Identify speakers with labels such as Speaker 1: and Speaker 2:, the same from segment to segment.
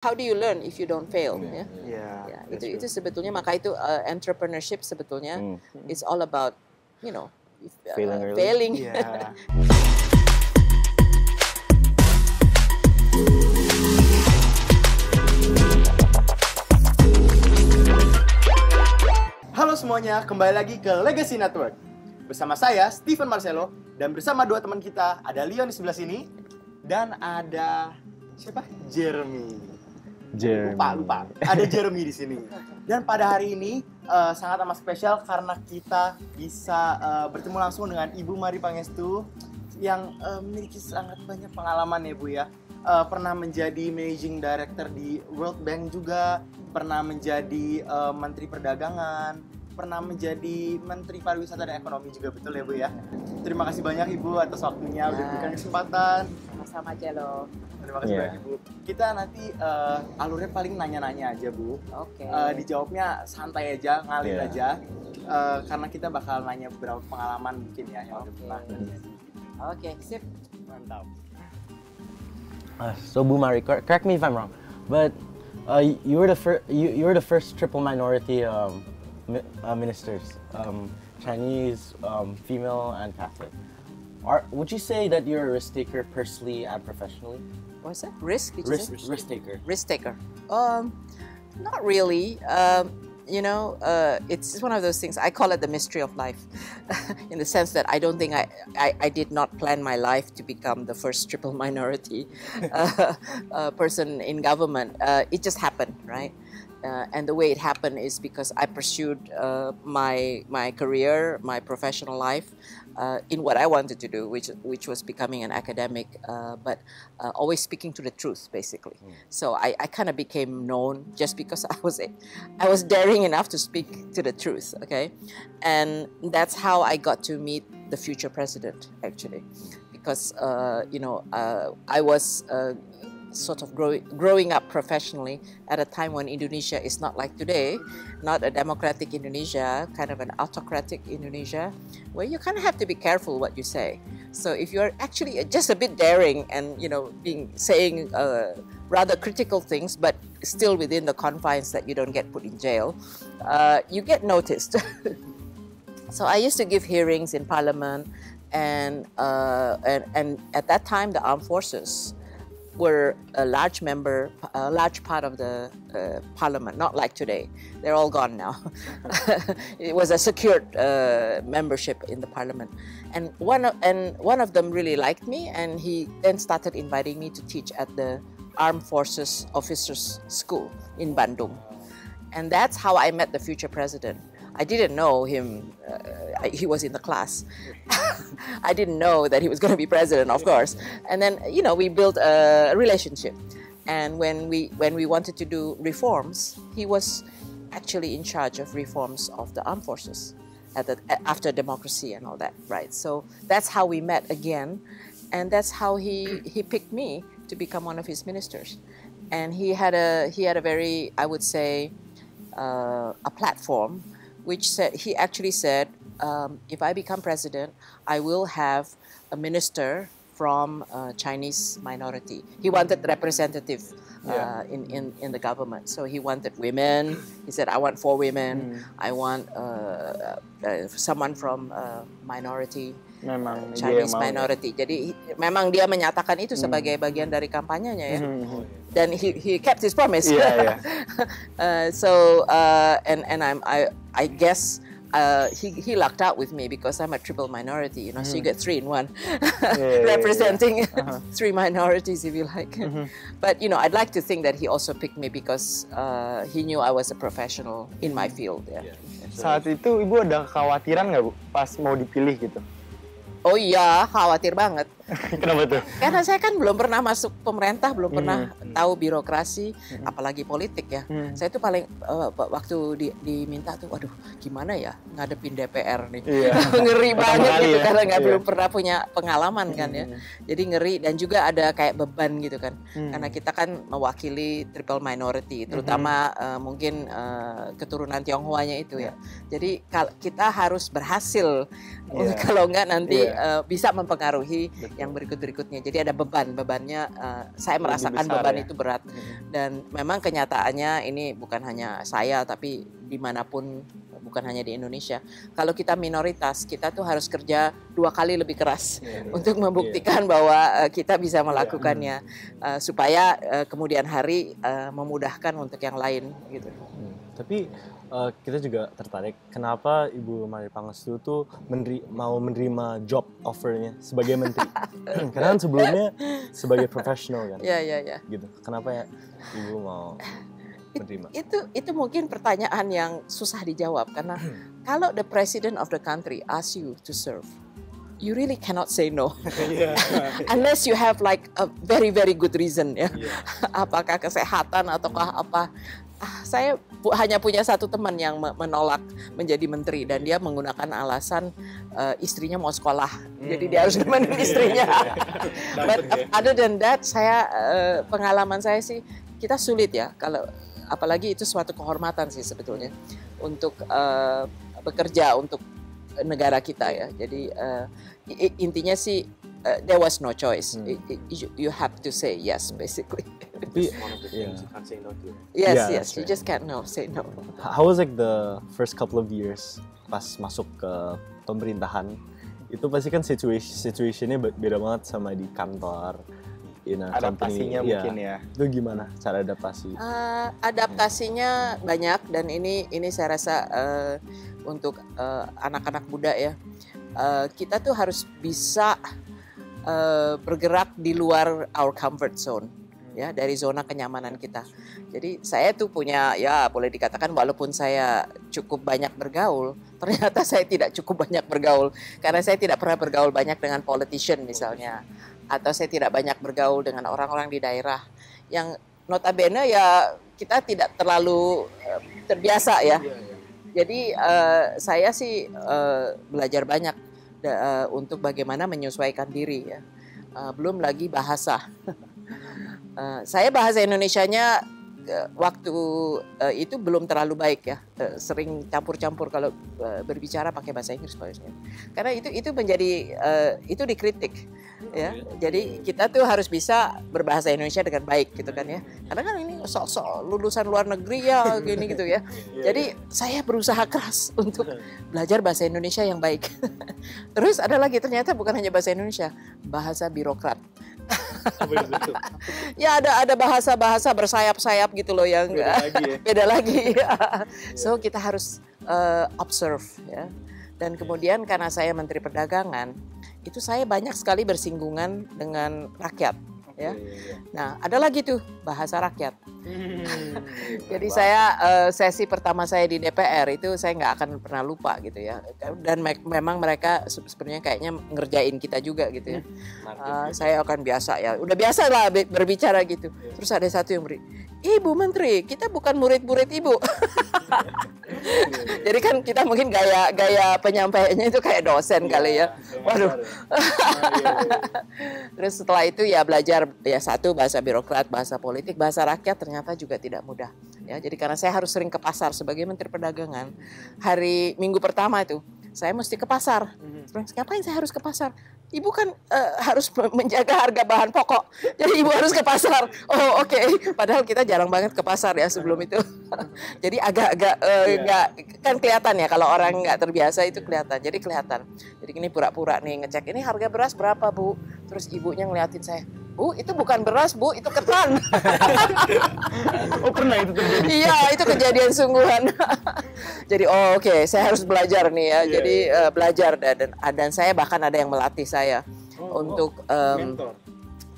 Speaker 1: how do you learn if you don't fail?
Speaker 2: Yeah.
Speaker 1: Ya, itu sebetulnya, maka itu entrepreneurship sebetulnya it's all about failing.
Speaker 2: Yeah. Halo semuanya, kembali lagi ke Legacy Network. Bersama saya, Steven Marcelo, dan bersama dua teman kita, ada Leon di sebelah sini, dan ada siapa? Jeremy. Lupa. Ada Jeremy di sini. Dan pada hari ini sangat amat spesial karena kita bisa bertemu langsung dengan Ibu Mari Pangestu yang memiliki sangat banyak pengalaman ya Bu ya. Pernah menjadi Managing Director di World Bank juga, pernah menjadi Menteri Perdagangan, pernah menjadi Menteri Pariwisata dan Ekonomi juga, betul ya Bu ya? Terima kasih banyak Ibu atas waktunya, udah berikan kesempatan.
Speaker 1: Sama aja loh.
Speaker 2: Terima kasih banyak Ibu. Kita nanti alurnya paling nanya-nanya aja Bu.
Speaker 1: Oke.
Speaker 2: Dijawabnya santai aja, ngalir aja. Karena kita bakal nanya beberapa pengalaman mungkin ya yang udah pernah terjadi.
Speaker 1: Oke, sip.
Speaker 2: Mantap.
Speaker 3: So Bu Mari, correct me if I'm wrong, but you were the first triple minority ministers, Chinese, female, and Catholic. Would you say that you're a risk taker personally and professionally?
Speaker 1: What's that? Risk? Did you say?
Speaker 3: Risk taker.
Speaker 1: Risk taker. Not really. It's one of those things. I call it the mystery of life, in the sense that I don't think I did not plan my life to become the first triple minority person in government. It just happened, right? And the way it happened is because I pursued my career, my professional life, in what I wanted to do, which was becoming an academic, but always speaking to the truth, basically. So I kind of became known just because I was daring enough to speak to the truth. Okay, and that's how I got to meet the future president, actually, because I was sort of growing up professionally at a time when Indonesia is not like today, not a democratic Indonesia, kind of an autocratic Indonesia, where you kind of have to be careful what you say. So if you're actually just a bit daring and saying rather critical things, but still within the confines that you don't get put in jail, you get noticed. So I used to give hearings in Parliament, and at that time the armed forces were a large part of the parliament, not like today. They're all gone now. It was a secured membership in the parliament. And one of them really liked me, and he then started inviting me to teach at the Armed Forces Officers School in Bandung. And that's how I met the future president. I didn't know him. He was in the class. I didn't know that he was going to be president, of course. And then, we built a relationship. And when we wanted to do reforms, he was actually in charge of reforms of the armed forces after democracy and all that, right? So that's how we met again, and that's how he picked me to become one of his ministers. And he had a very, I would say, a platform, which he actually said, if I become president, I will have a minister from Chinese minority. He wanted representative in the government. So he wanted women. He said, I want 4 women. I want someone from minority.
Speaker 2: Memang
Speaker 1: Chinese minority. Jadi memang dia menyatakan itu sebagai bagian dari kampanyenya ya. Dan he kept his promise. So I guess he lucked out with me because I'm a triple minority, so you get 3 in 1, representing 3 minorities, if you like. But I'd like to think that he also picked me because he knew I was a professional in my field.
Speaker 2: Saat itu Ibu ada kekhawatiran nggak Bu pas mau dipilih gitu?
Speaker 1: Oh iya, khawatir banget.
Speaker 2: Kenapa tuh?
Speaker 1: Karena saya kan belum pernah masuk pemerintah, belum pernah tahu birokrasi, apalagi politik ya. Saya tuh paling waktu diminta tuh, waduh gimana ya ngadepin DPR nih. Ngeri banget gitu karena belum pernah punya pengalaman kan ya. Jadi ngeri, dan juga ada kayak beban gitu kan. Karena kita kan mewakili triple minority, terutama mungkin keturunan Tionghoanya itu ya. Jadi kita harus berhasil, kalau enggak nanti bisa mempengaruhi yang berikut-berikutnya. Jadi ada bebannya saya merasakan
Speaker 2: besar,
Speaker 1: beban
Speaker 2: ya?
Speaker 1: itu berat. Dan memang kenyataannya ini bukan hanya saya tapi dimanapun, bukan hanya di Indonesia. Kalau kita minoritas, kita tuh harus kerja 2 kali lebih keras untuk membuktikan bahwa kita bisa melakukannya supaya kemudian hari memudahkan untuk yang lain gitu.
Speaker 4: Tapi kita juga tertarik kenapa Ibu Marie Pangestu tuh mau menerima job offernya sebagai menteri. Karena kan sebelumnya sebagai profesional kan.
Speaker 1: Iya.
Speaker 4: Gitu. Kenapa ya Ibu mau menerima?
Speaker 1: Itu mungkin pertanyaan yang susah dijawab karena kalau the president of the country asks you to serve, you really cannot say no. Unless you have like a very very good reason ya. Apakah kesehatan ataukah apa. Saya hanya punya satu teman yang menolak menjadi menteri dan dia menggunakan alasan istrinya mau sekolah, jadi dia harus nemenin istrinya. But other than that, pengalaman saya sih kita sulit ya kalau apalagi itu suatu kehormatan sih sebetulnya untuk bekerja untuk negara kita ya. Jadi intinya sih there was no choice. You have to say yes basically.
Speaker 4: Tapi
Speaker 1: yes, you just can't say no.
Speaker 4: How was like the first couple of years pas masuk ke pemerintahan? Itu pasti kan situationnya beda banget sama di kantor.
Speaker 2: Adaptasinya mungkin ya.
Speaker 4: Itu gimana cara adaptasi?
Speaker 1: Adaptasinya banyak dan ini saya rasa untuk anak-anak muda ya. Kita tuh harus bisa bergerak di luar our comfort zone. Ya, dari zona kenyamanan kita. Jadi saya tuh punya, ya boleh dikatakan walaupun saya cukup banyak bergaul, ternyata saya tidak cukup banyak bergaul. Karena saya tidak pernah bergaul banyak dengan politician misalnya. Atau saya tidak banyak bergaul dengan orang-orang di daerah. Yang notabene ya kita tidak terlalu terbiasa ya. Jadi saya sih belajar banyak untuk bagaimana menyesuaikan diri ya. Belum lagi bahasa. Saya bahasa Indonesianya waktu itu belum terlalu baik ya, sering campur-campur kalau berbicara pakai bahasa Inggris karena itu menjadi itu dikritik ya. Jadi kita tuh harus bisa berbahasa Indonesia dengan baik gitu kan ya, karena kan ini sok-sok lulusan luar negeri ya gini gitu ya. Jadi saya berusaha keras untuk belajar bahasa Indonesia yang baik. Terus ada lagi ternyata bukan hanya bahasa Indonesia, bahasa birokrat. Ya ada bahasa-bahasa bersayap-sayap gitu loh yang beda lagi. So kita harus observe ya. Dan kemudian karena saya Menteri Perdagangan, itu saya banyak sekali bersinggungan dengan rakyat ya. Nah, ada lagi tuh bahasa rakyat. Jadi saya sesi pertama saya di DPR itu saya nggak akan pernah lupa gitu ya. Dan memang mereka sebenarnya kayaknya ngerjain kita juga gitu ya. Saya akan biasa ya. Udah biasa lah berbicara gitu. Terus ada satu yang beri, Ibu Menteri, kita bukan murid-murid Ibu. Jadi kan kita mungkin gaya penyampaiannya itu kayak dosen kali ya. Waduh. Terus setelah itu ya belajar ya satu bahasa birokrat, bahasa politik, bahasa rakyat ternyata juga tidak mudah. Ya, jadi karena saya harus sering ke pasar sebagai Menteri Perdagangan. Minggu pertama itu saya mesti ke pasar. Ngapain saya harus ke pasar? Ibu kan harus menjaga harga bahan pokok. Jadi ibu harus ke pasar. Oh oke. Padahal kita jarang banget ke pasar ya sebelum itu. Jadi agak-agak nggak kan kelihatan ya kalau orang nggak terbiasa itu kelihatan. Jadi kelihatan. Jadi ini pura-pura nih ngecek ini harga beras berapa Bu. Terus ibunya ngeliatin saya. Bu, itu bukan beras, Bu, itu ketan.
Speaker 2: Oh, pernah itu terjadi?
Speaker 1: Iya, itu kejadian sungguhan. Jadi, oke, saya harus belajar nih ya. Jadi belajar dan saya bahkan ada yang melatih saya untuk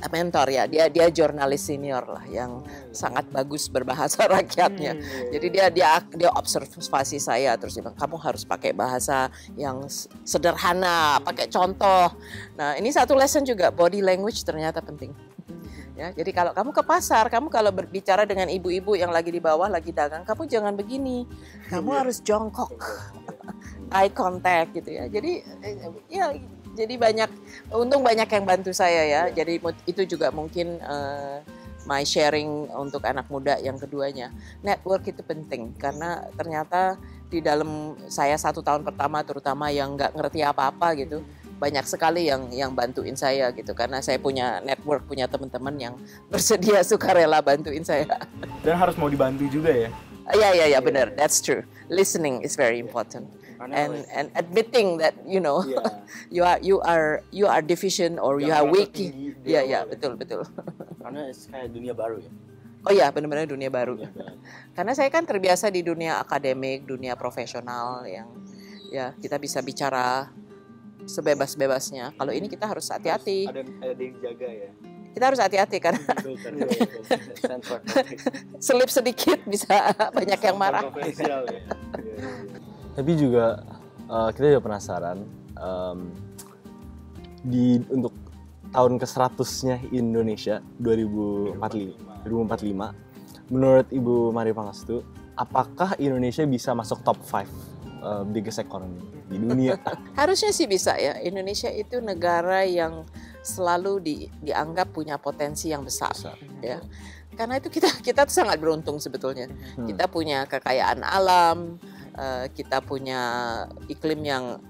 Speaker 1: mentor ya. Dia jurnalis senior lah yang sangat bagus berbahasa rakyatnya. Jadi dia observasi saya terus dia bilang, kamu harus pakai bahasa yang sederhana, pakai contoh. Nah, ini satu lesson juga, body language ternyata penting. Ya, jadi kalau kamu ke pasar, kamu kalau berbicara dengan ibu-ibu yang lagi di bawah lagi dagang, kamu jangan begini. Kamu harus jongkok. Eye contact gitu ya. Jadi untung banyak yang bantu saya ya. Jadi itu juga mungkin my sharing untuk anak muda yang keduanya. Network itu penting karena ternyata di dalam saya 1 tahun pertama terutama yang nggak ngerti apa-apa gitu, banyak sekali yang bantuin saya gitu, karena saya punya network, punya teman-teman yang bersedia sukarela bantuin saya.
Speaker 2: Dan harus mau dibantu juga ya.
Speaker 1: Ya, benar, that's true. Listening is very important. And admitting that you are deficient or you are weak. Ya, betul.
Speaker 3: Karena kayak dunia baru ya.
Speaker 1: Oh ya, benar-benar dunia baru. Karena saya kan terbiasa di dunia akademik, dunia profesional yang ya kita bisa bicara sebebas-bebasnya. Kalau ini kita harus hati-hati.
Speaker 2: Ada yang jaga ya.
Speaker 1: Kita harus hati-hati karena selip sedikit bisa banyak yang marah.
Speaker 2: Kontroversial ya.
Speaker 4: Tapi juga kita juga penasaran untuk tahun ke-100-nya Indonesia 2045. Menurut Ibu Mari Pangestu, apakah Indonesia bisa masuk top 5 biggest economy di dunia?
Speaker 1: Harusnya sih bisa ya. Indonesia itu negara yang selalu dianggap punya potensi yang besar. Ya. Karena itu kita sangat beruntung sebetulnya. Kita punya kekayaan alam, kita punya iklim yang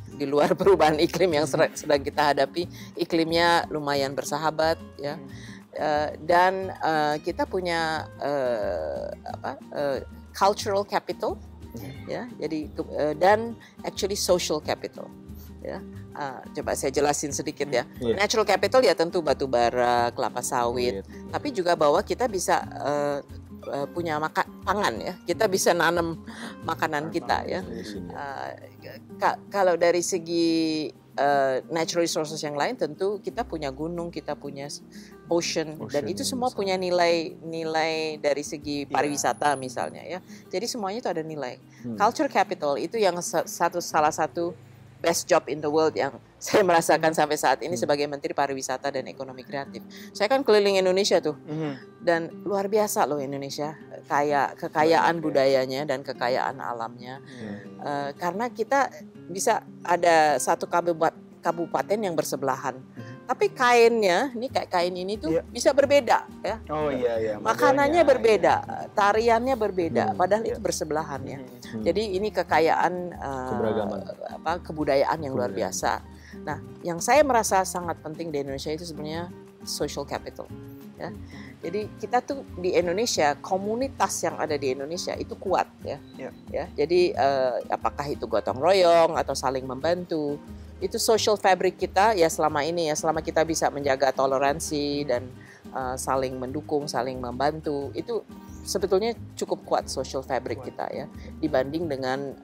Speaker 1: di luar perubahan iklim yang sedang kita hadapi, iklimnya lumayan bersahabat ya. Dan kita punya cultural capital ya, jadi dan actually social capital ya. Coba saya jelasin sedikit ya. Natural capital ya tentu batu bara, kelapa sawit, tapi juga bahwa kita bisa punya pangan ya, kita bisa nanam makanan kita ya. Kalau dari segi natural resources yang lain tentu kita punya gunung, kita punya ocean dan itu semua punya nilai dari segi pariwisata misalnya ya. Jadi semuanya itu ada nilai. Culture capital itu yang salah satu best job in the world yang saya merasakan sampai saat ini sebagai Menteri Pariwisata dan Ekonomi Kreatif. Saya kan keliling Indonesia tuh, dan luar biasa loh Indonesia, kekayaan budayanya dan kekayaan alamnya. Karena kita bisa ada satu kabupaten yang bersebelahan, tapi kainnya, ini kayak kain ini tuh bisa berbeda ya.
Speaker 2: Oh iya.
Speaker 1: Makanannya berbeda, tariannya berbeda, padahal itu bersebelahan ya. Jadi ini kekayaan kebudayaan yang luar biasa. Nah, yang saya merasa sangat penting di Indonesia itu sebenarnya social capital. Ya. Jadi kita tuh di Indonesia, komunitas yang ada di Indonesia itu kuat ya. Ya. Jadi apakah itu gotong royong atau saling membantu, itu social fabric kita ya selama ini ya, selama kita bisa menjaga toleransi dan saling mendukung, saling membantu, itu sebetulnya cukup kuat social fabric kita ya dibanding dengan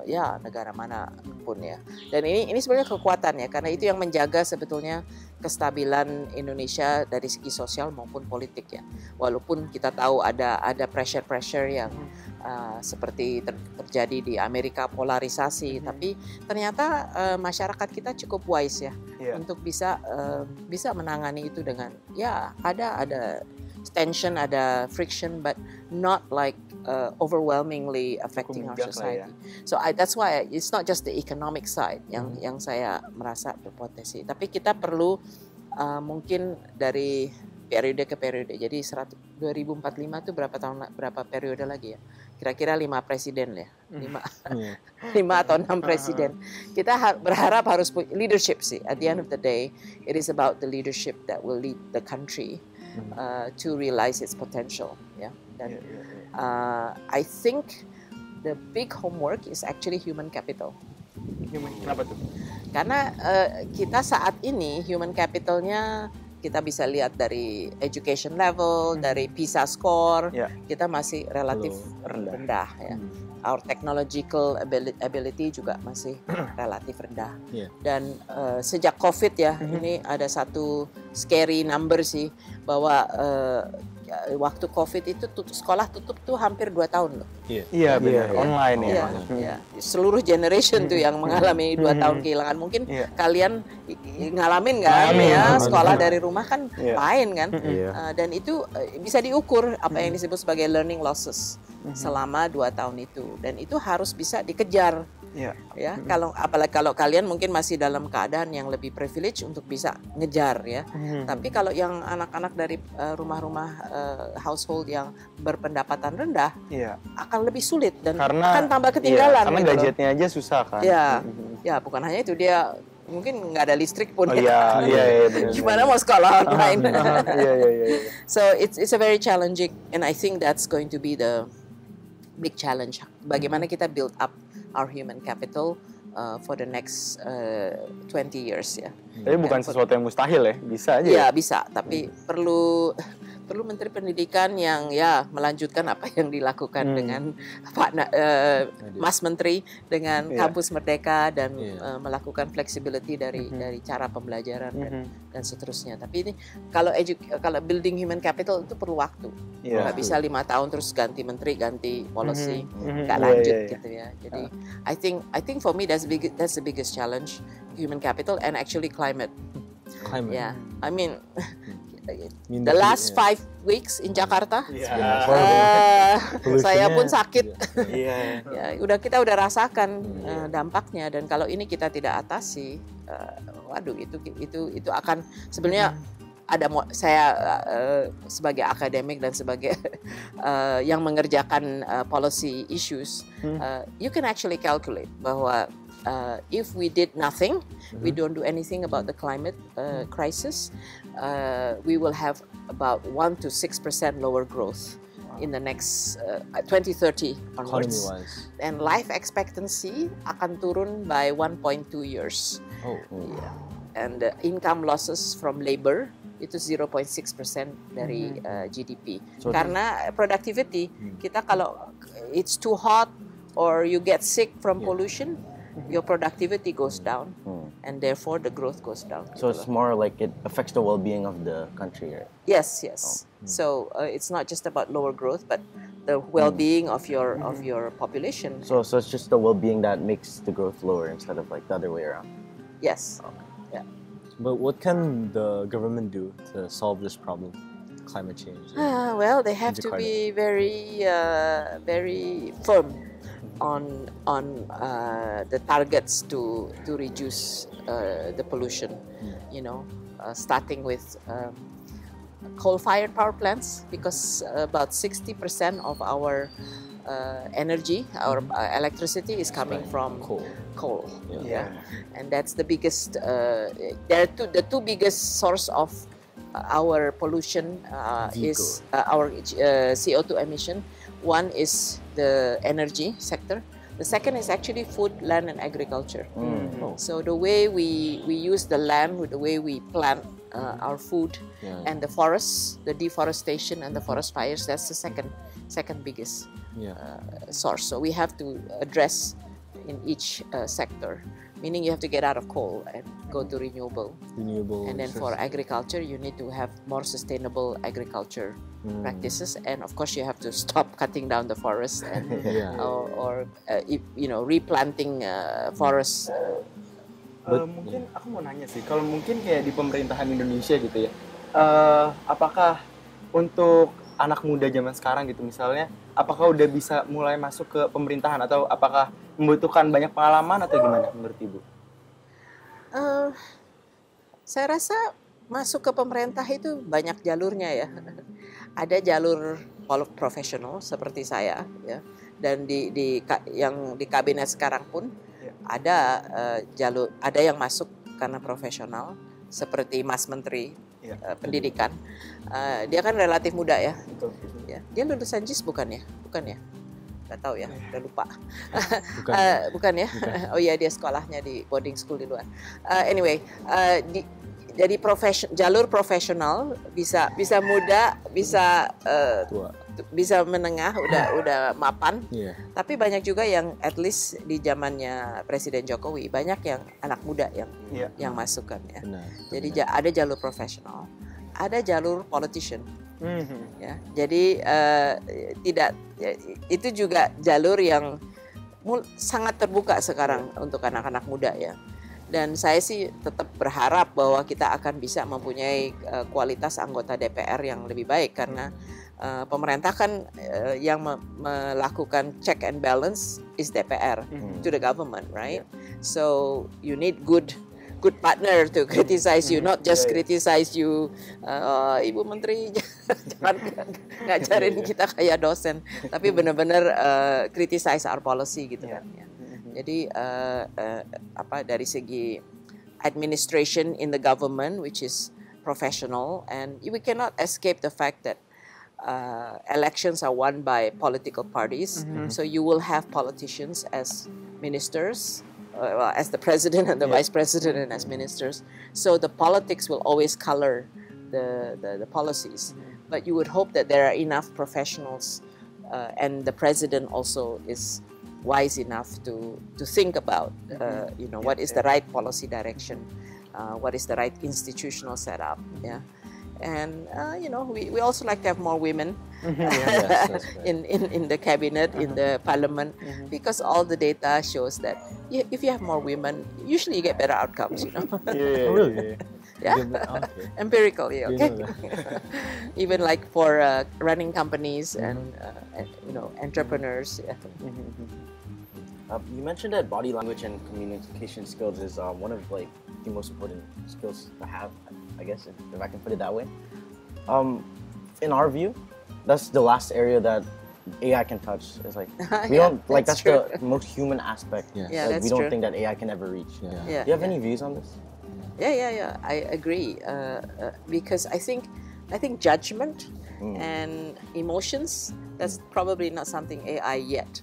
Speaker 1: ya negara manapun ya. Dan ini sebenarnya kekuatan ya, karena itu yang menjaga sebetulnya kestabilan Indonesia dari segi sosial maupun politik ya. Walaupun kita tahu ada pressure yang seperti terjadi di Amerika, polarisasi, tapi ternyata masyarakat kita cukup wise ya untuk bisa menangani itu dengan ya ada tension, ada friction, but not like overwhelmingly affecting our society. So that's why it's not just the economic side yang saya merasa berpotensi, tapi kita perlu mungkin dari periode ke periode. Jadi 2045 itu berapa periode lagi ya? Kira-kira 5 presiden ya, 5 atau 6 presiden. Kita berharap harus punya leadership sih. At the end of the day, it is about the leadership that will lead the country to realize its potential. Ya. Dan I think the big homework is actually human capital.
Speaker 2: Kenapa tuh?
Speaker 1: Karena kita saat ini human capitalnya kita bisa lihat dari education level, dari PISA score, kita masih relatif rendah ya. Our technological ability juga masih relatif rendah. Dan sejak COVID ya, ini ada satu scary number sih, bahwa waktu COVID itu sekolah tutup tuh hampir 2 tahun loh.
Speaker 2: Iya benar, online ya.
Speaker 1: Iya. Seluruh generation tuh yang mengalami 2 tahun kehilangan. Mungkin kalian ngalamin kan ya, sekolah dari rumah kan lain kan. Dan itu bisa diukur apa yang disebut sebagai learning losses selama 2 tahun itu. Dan itu harus bisa dikejar. Ya, apalagi kalau kalian mungkin masih dalam keadaan yang lebih privilege untuk bisa ngejar ya. Tapi kalau yang anak-anak dari rumah-rumah household yang berpendapatan rendah, akan lebih sulit dan akan tambah ketinggalan.
Speaker 2: Karena gadgetnya aja susah kan.
Speaker 1: Ya, bukan hanya itu, dia mungkin nggak ada listrik pun.
Speaker 4: Oh iya, benar.
Speaker 1: Gimana mau sekolah online?
Speaker 4: Iya.
Speaker 1: So it's a very challenging, and I think that's going to be the big challenge. Bagaimana kita build up our human capital for the next 20 years ya.
Speaker 2: Tapi bukan sesuatu yang mustahil ya, bisa aja.
Speaker 1: Iya bisa, tapi perlu Menteri Pendidikan yang ya melanjutkan apa yang dilakukan dengan Mas Menteri dengan Kampus Merdeka dan melakukan flexibility dari cara pembelajaran dan seterusnya. Tapi ini kalau building human capital itu perlu waktu. Nggak bisa 5 tahun terus ganti menteri, ganti policy, nggak lanjut gitu ya. Jadi I think for me that's the biggest challenge, human capital and actually climate. Yeah, I mean. The last 5 weeks in Jakarta, saya pun sakit. Ya, kita udah rasakan dampaknya, dan kalau ini kita tidak atasi, waduh itu akan sebenarnya saya sebagai akademik dan sebagai yang mengerjakan policy issues, you can actually calculate bahwa if we did nothing, we don't do anything about the climate crisis, we will have about 1 to 6% lower growth in the next 2030 onwards. And life expectancy akan turun by 1.2 years. Yeah. And income losses from labor itu 0.6% dari GDP. Karena productivity, kita kalau it's too hot or you get sick from pollution, your productivity goes down, and therefore the growth goes down.
Speaker 3: So it's more like it affects the well-being of the country, right?
Speaker 1: Yes. So it's not just about lower growth, but the well-being of your population.
Speaker 3: So it's just the well-being that makes the growth lower instead of like the other way around.
Speaker 1: Yes. Yeah.
Speaker 4: But what can the government do to solve this problem, climate change?
Speaker 1: Well, they have to be very firm on the targets to reduce the pollution, starting with coal-fired power plants, because about 60% of our energy, our electricity is coming from coal. And that's the biggest. They're the two biggest source of our pollution is our CO2 emission. One is the energy sector. The second is actually food, land, and agriculture. So the way we use the land, the way we plant our food, and the forests, the deforestation and the forest fires, that's the second biggest source. So we have to address in each sector. Meaning you have to get out of coal and go to renewable. And then for agriculture, you need to have more sustainable agriculture practices. And of course, you have to stop cutting down the forest and or replanting forests.
Speaker 2: Mungkin aku mau nanya sih, kalau mungkin kayak di pemerintahan Indonesia gitu ya, apakah untuk anak muda zaman sekarang gitu misalnya, apakah udah bisa mulai masuk ke pemerintahan atau apakah membutuhkan banyak pengalaman atau gimana menurut Ibu?
Speaker 1: Saya rasa masuk ke pemerintah itu banyak jalurnya ya. Ada jalur profesional seperti saya ya, dan yang di kabinet sekarang pun ada jalur, ada yang masuk karena profesional seperti Mas Menteri Pendidikan. Dia kan relatif muda ya. Ya. Dia lulusan JIS bukan ya? Nggak tahu ya, udah lupa. Bukan ya? Oh iya, dia sekolahnya di boarding school di luar. Anyway, jadi jalur profesional bisa muda, bisa menengah, udah mapan. Tapi banyak juga yang at least di zamannya Presiden Jokowi banyak yang anak muda yang masuk kan ya. Jadi ada jalur profesional, ada jalur politician. Ya, jadi itu juga jalur yang sangat terbuka sekarang untuk anak-anak muda ya. Dan saya sih tetap berharap bahwa kita akan bisa mempunyai kualitas anggota DPR yang lebih baik, karena pemerintah kan yang melakukan check and balance is DPR to the government, right? So you need good partner to criticize you, not just criticize you. Ibu Menteri jangan ngajarin kita kayak dosen, tapi benar-benar criticize our policy gitu kan ya. Jadi dari segi administration in the government, which is professional, and we cannot escape the fact that elections are won by political parties. So you will have politicians as ministers, as the president and the vice president and as ministers. So the politics will always color the policies. But you would hope that there are enough professionals, and the president also is wise enough to think about, what is the right policy direction, what is the right institutional setup. Yeah. And we also like to have more women in the cabinet, in the parliament, because all the data shows that if you have more women, usually you get better outcomes.
Speaker 3: Really?
Speaker 1: Yeah,
Speaker 3: Okay.
Speaker 1: empirically. Okay, even like for running companies and entrepreneurs. Yeah.
Speaker 3: You mentioned that body language and communication skills is one of like the most important skills to have, I guess, if I can put it that way. In our view, that's the last area that AI can touch. It's like we
Speaker 1: Yeah,
Speaker 3: don't like
Speaker 1: that's
Speaker 3: that's the most human aspect.
Speaker 4: Yes.
Speaker 1: Yeah,
Speaker 3: that
Speaker 1: that's
Speaker 3: we don't
Speaker 1: true.
Speaker 3: think that AI can ever reach.
Speaker 1: Yeah,
Speaker 3: Do you have
Speaker 1: yeah.
Speaker 3: any views on this?
Speaker 1: Yeah. I agree, because I think judgment and emotions, that's probably not something AI yet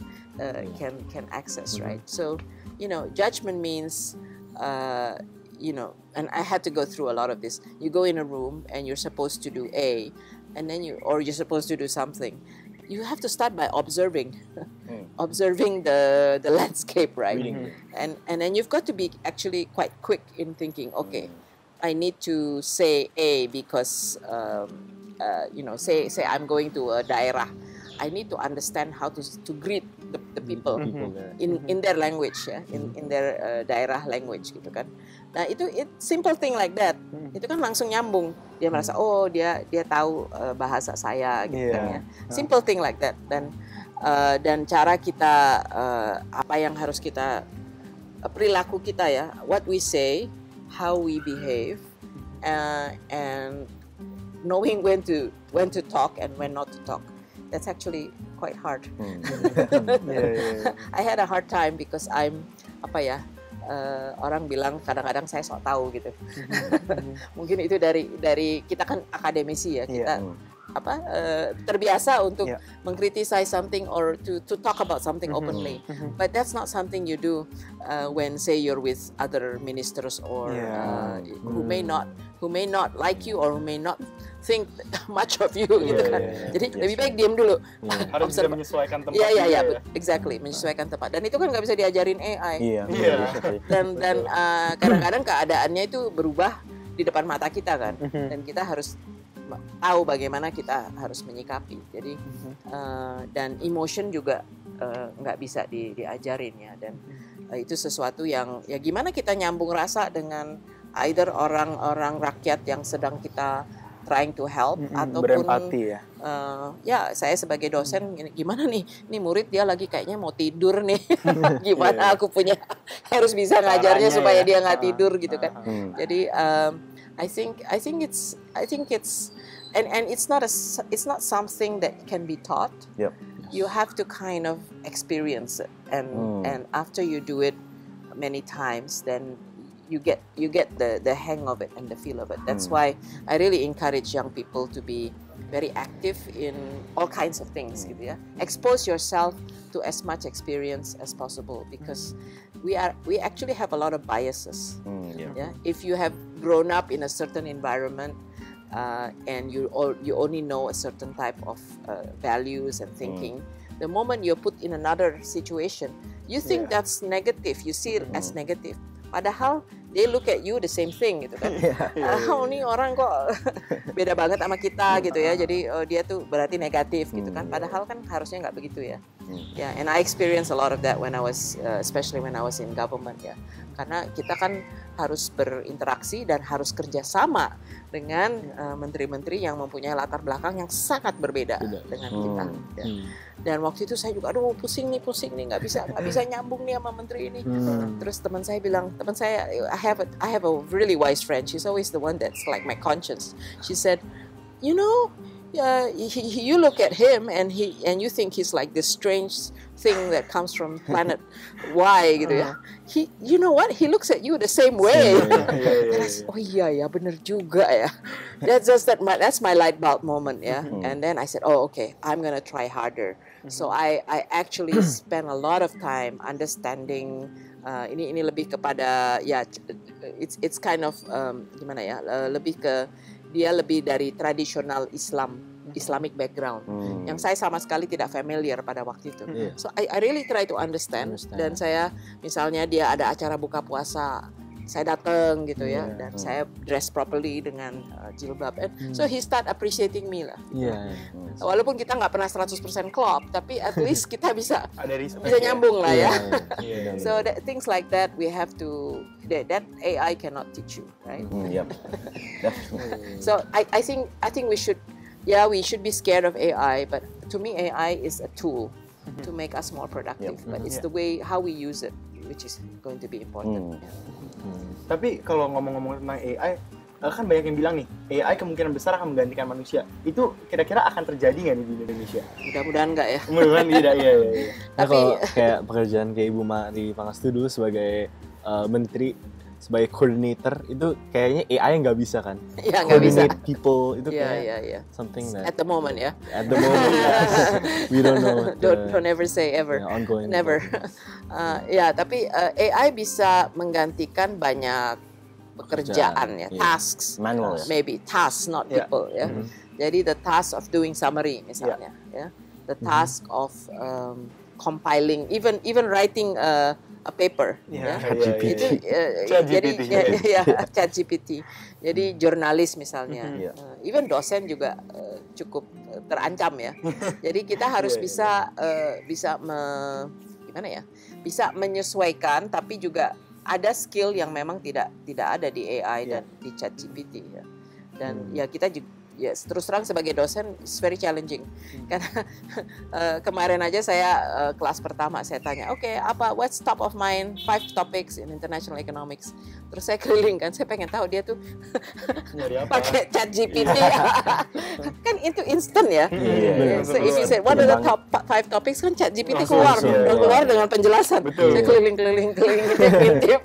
Speaker 1: can access, right? So, judgment means, and I had to go through a lot of this. You go in a room and you're supposed to do A, and then you're supposed to do something. You have to start by observing the landscape, right?
Speaker 3: Reading.
Speaker 1: And then you've got to be actually quite quick in thinking, okay, I need to say A because say I'm going to a daerah. I need to understand how to greet the people
Speaker 3: There.
Speaker 1: in their language, ya, in their daerah language gitu kan. Nah itu simple thing like that, itu kan langsung nyambung. Dia merasa dia tahu bahasa saya gitu kan ya. Simple thing like that, dan cara kita apa yang harus kita perilaku kita ya, what we say, how we behave, and knowing when to talk and when not to talk. That's actually quite hard. I had a hard time because I'm orang bilang kadang-kadang saya sok tahu gitu. Mungkin itu dari kita kan akademisi ya, kita terbiasa untuk mengkritisi something or to talk about something openly. But that's not something you do when say you're with other ministers or who may not like you or who may not think much of you gitu kan. Jadi lebih baik diam dulu.
Speaker 2: Harus bisa menyesuaikan tempat.
Speaker 1: Iya, exactly, menyesuaikan tempat. Dan itu kan nggak bisa diajarin AI. Dan kadang-kadang keadaannya itu berubah di depan mata kita kan. Dan kita harus tahu bagaimana kita harus menyikapi. Jadi dan emotion juga nggak bisa diajarin ya. Dan itu sesuatu yang ya gimana kita nyambung rasa dengan either orang-orang rakyat yang sedang kita trying to help ataupun
Speaker 2: berempati ya.
Speaker 1: Ya saya sebagai dosen gimana nih murid dia lagi kayaknya mau tidur nih. Gimana aku harus bisa ngajarnya supaya dia nggak tidur gitu kan. Jadi I think it's and it's not something that can be taught.
Speaker 3: Yep.
Speaker 1: You have to kind of experience it, and after you do it many times, then you get the hang of it and the feel of it. That's why I really encourage young people to be very active in all kinds of things gitu ya. Expose yourself to as much experience as possible because we actually have a lot of biases. Yeah? If you have grown up in a certain environment and you only know a certain type of values and thinking, the moment you're put in another situation, you think that's negative, you see it as negative. Padahal they look at you the same thing gitu kan. Ini orang kok beda banget sama kita gitu ya. Jadi dia tuh berarti negatif gitu kan. Padahal kan harusnya nggak begitu ya. Yeah, and I experienced a lot of that when I was, especially when I was in government ya. Karena kita kan harus berinteraksi dan harus kerjasama dengan menteri-menteri yang mempunyai latar belakang yang sangat berbeda dengan kita. Ya. Dan waktu itu saya juga, aduh pusing nih, nggak bisa nyambung nih sama menteri ini. Terus teman saya, I have a really wise friend. She's always the one that's like my conscience. She said, you Yeah, you look at him and you think he's like this strange thing that comes from planet Y gitu ya. You know what? He looks at you the same way. And I said, oh iya ya, bener juga ya. That's my light bulb moment ya. And then I said, oh okay, I'm gonna try harder. So I actually spent a lot of time understanding. Ini lebih kepada ya, it's kind of gimana ya, lebih ke dia lebih dari tradisional Islamic background yang saya sama sekali tidak familiar pada waktu itu. So I really try to understand. Dan saya misalnya dia ada acara buka puasa, saya datang gitu ya, dan saya dress properly dengan jilbab. So he start appreciating me lah. Walaupun kita nggak pernah 100% klop, tapi at least kita bisa nyambung lah ya. So things like that we have to, that AI cannot teach you, right? So I think we should be scared of AI, but to me AI is a tool to make us more productive. But it's the way how we use it which is going to be important.
Speaker 2: Tapi kalau ngomong-ngomong tentang AI, kan banyak yang bilang nih, AI kemungkinan besar akan menggantikan manusia. Itu kira-kira akan terjadi nggak nih di Indonesia?
Speaker 1: Mudah-mudahan nggak ya.
Speaker 2: Mudah-mudahan tidak, iya.
Speaker 4: Tapi kalau kayak pekerjaan kayak Ibu Mari Pangastu dulu sebagai menteri, sebagai coordinator, itu kayaknya AI nggak bisa kan?
Speaker 1: Iya, nggak bisa.
Speaker 4: Coordinate people, itu
Speaker 1: kayak
Speaker 4: something that...
Speaker 1: At the moment ya.
Speaker 4: At the moment, we don't know.
Speaker 1: Don't ever say ever.
Speaker 4: Ongoing.
Speaker 1: Never. Tapi AI bisa menggantikan banyak pekerjaan ya, tasks.
Speaker 4: Manual
Speaker 1: Maybe tasks, not people ya. Jadi the task of doing summary misalnya, ya. The task of compiling, even writing a paper, ChatGPT. Jadi jurnalis misalnya, even dosen juga cukup terancam ya. Jadi kita harus bisa bisa menyesuaikan, tapi juga ada skill yang memang tidak ada di AI dan di ChatGPT ya. Dan ya kita juga, ya terus terang sebagai dosen it's very challenging karena kemarin aja saya kelas pertama saya tanya what's top of mind 5 topics in international economics, terus saya keliling kan, saya pengen tahu dia tuh pakai ChatGPT kan itu instant ya. So if you said what are the top 5 topics, kan ChatGPT keluar dengan penjelasan. Saya keliling ngintip.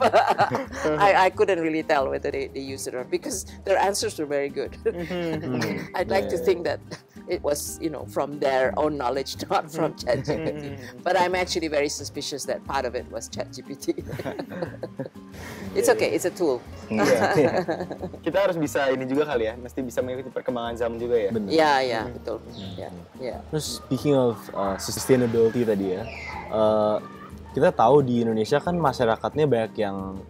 Speaker 1: I couldn't really tell whether they use it or not because their answers were very good. I'd like to think that it was, from their own knowledge, not from ChatGPT. But I'm actually very suspicious that part of it was ChatGPT. It's okay, it's a tool.
Speaker 2: Kita harus bisa ini juga kali ya, mesti bisa mengikuti perkembangan zaman juga ya.
Speaker 1: Iya, betul.
Speaker 4: Terus speaking of sustainability tadi ya, kita tahu di Indonesia kan masyarakatnya banyak yang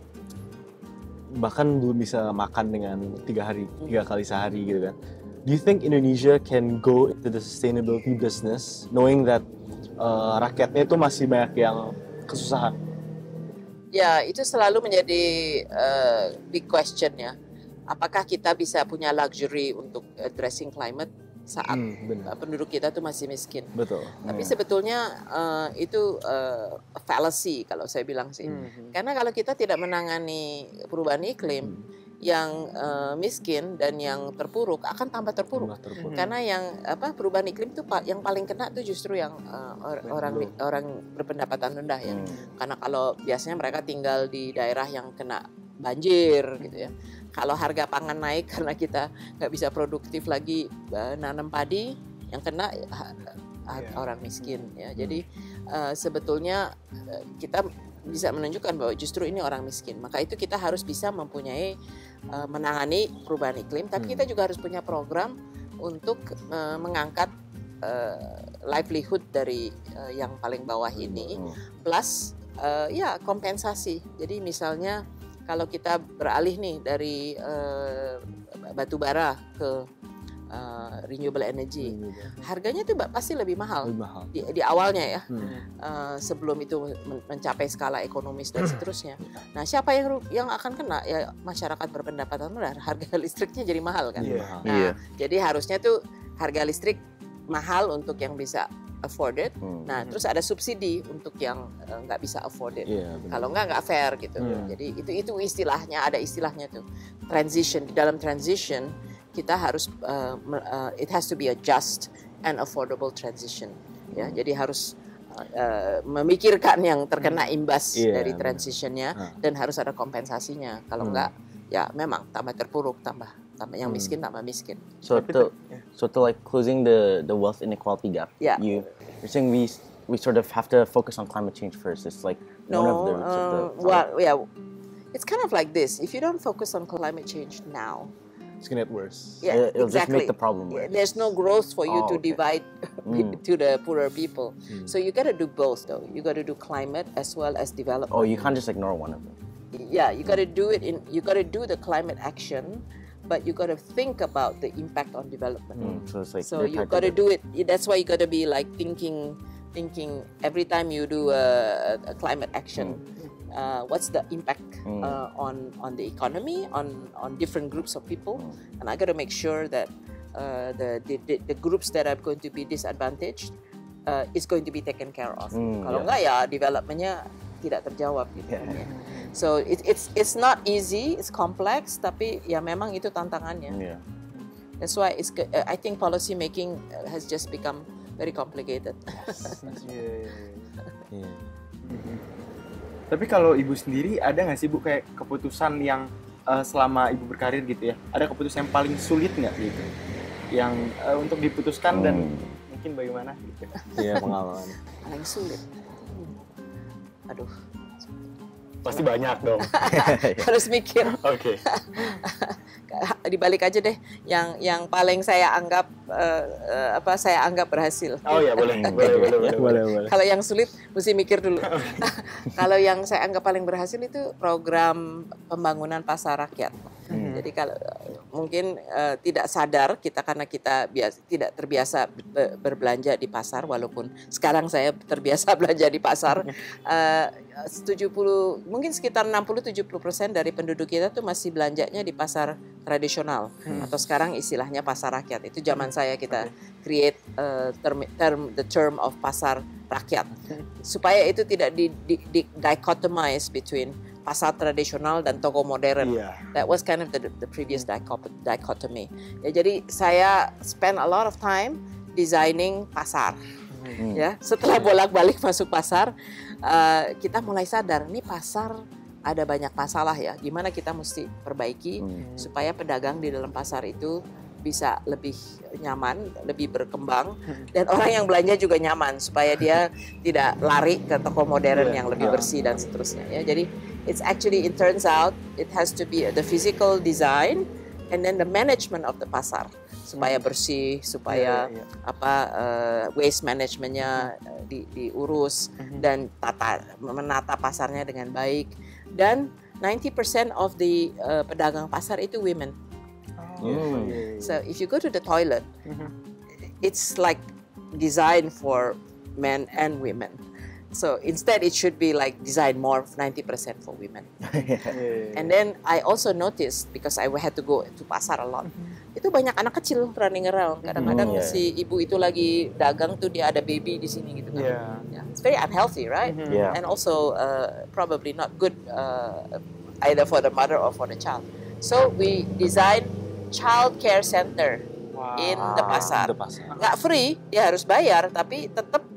Speaker 4: bahkan belum bisa makan dengan 3 kali sehari gitu kan. Do you think Indonesia can go into the sustainability business knowing that rakyatnya itu masih banyak yang kesusahan?
Speaker 1: Ya, itu selalu menjadi big question ya. Apakah kita bisa punya luxury untuk addressing climate saat penduduk kita tuh masih miskin?
Speaker 4: Betul.
Speaker 1: Tapi sebetulnya itu fallacy kalau saya bilang sih. Karena kalau kita tidak menangani perubahan iklim, yang miskin dan yang terpuruk akan tambah terpuruk. Karena yang perubahan iklim itu yang paling kena itu justru yang orang berpendapatan rendah ya. Karena kalau biasanya mereka tinggal di daerah yang kena banjir gitu ya. Kalau harga pangan naik karena kita nggak bisa produktif lagi nanam padi, yang kena orang miskin ya. Jadi sebetulnya kita bisa menunjukkan bahwa justru ini orang miskin. Maka itu kita harus bisa mempunyai menangani perubahan iklim, tapi kita juga harus punya program untuk mengangkat livelihood dari yang paling bawah ini, plus kompensasi. Jadi misalnya kalau kita beralih nih dari batu bara ke renewable energy, harganya tuh pasti lebih mahal. Di awalnya ya, sebelum itu mencapai skala ekonomis dan seterusnya. Nah, siapa yang akan kena? Ya masyarakat berpendapatan rendah, harga listriknya jadi mahal kan. Jadi harusnya tuh harga listrik mahal untuk yang bisa afford it. Nah, terus ada subsidi untuk yang nggak bisa afford it. Kalau nggak fair gitu. Jadi itu istilahnya, ada istilahnya tuh transition. Di dalam transition kita harus it has to be a just and affordable transition. Ya, jadi harus memikirkan yang terkena imbas dari transitionnya dan harus ada kompensasinya. Kalau enggak, ya memang tambah terpuruk, tambah yang miskin tambah miskin.
Speaker 3: So to like closing the wealth inequality gap.
Speaker 1: Yeah.
Speaker 3: You're saying we sort of have to focus on climate change first. It's like one of the roots of the
Speaker 1: well, yeah, it's kind of like this. If you don't focus on climate change now,
Speaker 4: It's gonna get worse.
Speaker 1: yeah,
Speaker 3: It'll just
Speaker 1: exactly.
Speaker 3: make the problem worse.
Speaker 1: There's no growth for you to
Speaker 3: okay.
Speaker 1: divide to the poorer people. So you got to do both, though. You got to do climate as well as development.
Speaker 3: Oh, you can't just ignore one of them.
Speaker 1: Yeah, you got to do it you got to do the climate action, but you got to think about the impact on development.
Speaker 3: So it's like
Speaker 1: So
Speaker 3: they're
Speaker 1: you
Speaker 3: tied
Speaker 1: got to
Speaker 3: together.
Speaker 1: do it. That's why you got to be like thinking every time you do a climate action. What's the impact on the economy, on different groups of people, and I got to make sure that the groups that are going to be disadvantaged is going to be taken care of. Kalau enggak ya developmentnya tidak terjawab gitu. Ya. So it's not easy, it's complex, tapi ya memang itu tantangannya.
Speaker 3: Yeah.
Speaker 1: That's why I think policy making has just become very complicated.
Speaker 3: Yeah.
Speaker 2: Tapi kalau ibu sendiri ada nggak sih bu kayak keputusan yang selama ibu berkarir gitu ya, ada keputusan yang paling sulit nggak gitu, yang untuk diputuskan dan mungkin bagaimana gitu?
Speaker 4: Iya, pengalaman.
Speaker 1: Paling sulit. Aduh,
Speaker 2: Pasti banyak dong.
Speaker 1: harus mikir.
Speaker 2: Oke.
Speaker 1: Dibalik aja deh, yang paling saya anggap saya anggap berhasil.
Speaker 2: Oh ya boleh.
Speaker 1: Kalau yang sulit mesti mikir dulu. Kalau yang saya anggap paling berhasil itu program pembangunan pasar rakyat. Jadi kalau mungkin tidak sadar kita karena kita tidak terbiasa berbelanja di pasar, walaupun sekarang saya terbiasa belanja di pasar. mungkin sekitar 60-70% dari penduduk kita tuh masih belanjanya di pasar tradisional atau sekarang istilahnya pasar rakyat. Itu zaman saya kita create the term of pasar rakyat supaya itu tidak di dichotomize between pasar tradisional dan toko modern. That was kind of the previous dichotomy. Ya, jadi saya spend a lot of time designing pasar. Ya, setelah bolak-balik masuk pasar, kita mulai sadar nih pasar ada banyak masalah ya. Gimana kita mesti perbaiki supaya pedagang di dalam pasar itu bisa lebih nyaman, lebih berkembang, dan orang yang belanja juga nyaman supaya dia tidak lari ke toko modern yang lebih bersih dan seterusnya. Ya, jadi it turns out it has to be the physical design and then the management of the pasar supaya bersih, supaya waste managementnya diurus dan menata pasarnya dengan baik. Dan 90% of the pedagang pasar itu women. So if you go to the toilet, it's like designed for men and women. So instead it should be like designed more 90% for women. And then I also noticed, because I had to go to pasar a lot, itu banyak anak kecil running around. Kadang-kadang si ibu itu lagi dagang tuh dia ada baby di sini gitu kan. Yeah. It's very unhealthy, right? And also probably not good either for the mother or for the child. So we designed child care center in the pasar. Nggak free, dia harus bayar, tapi tetap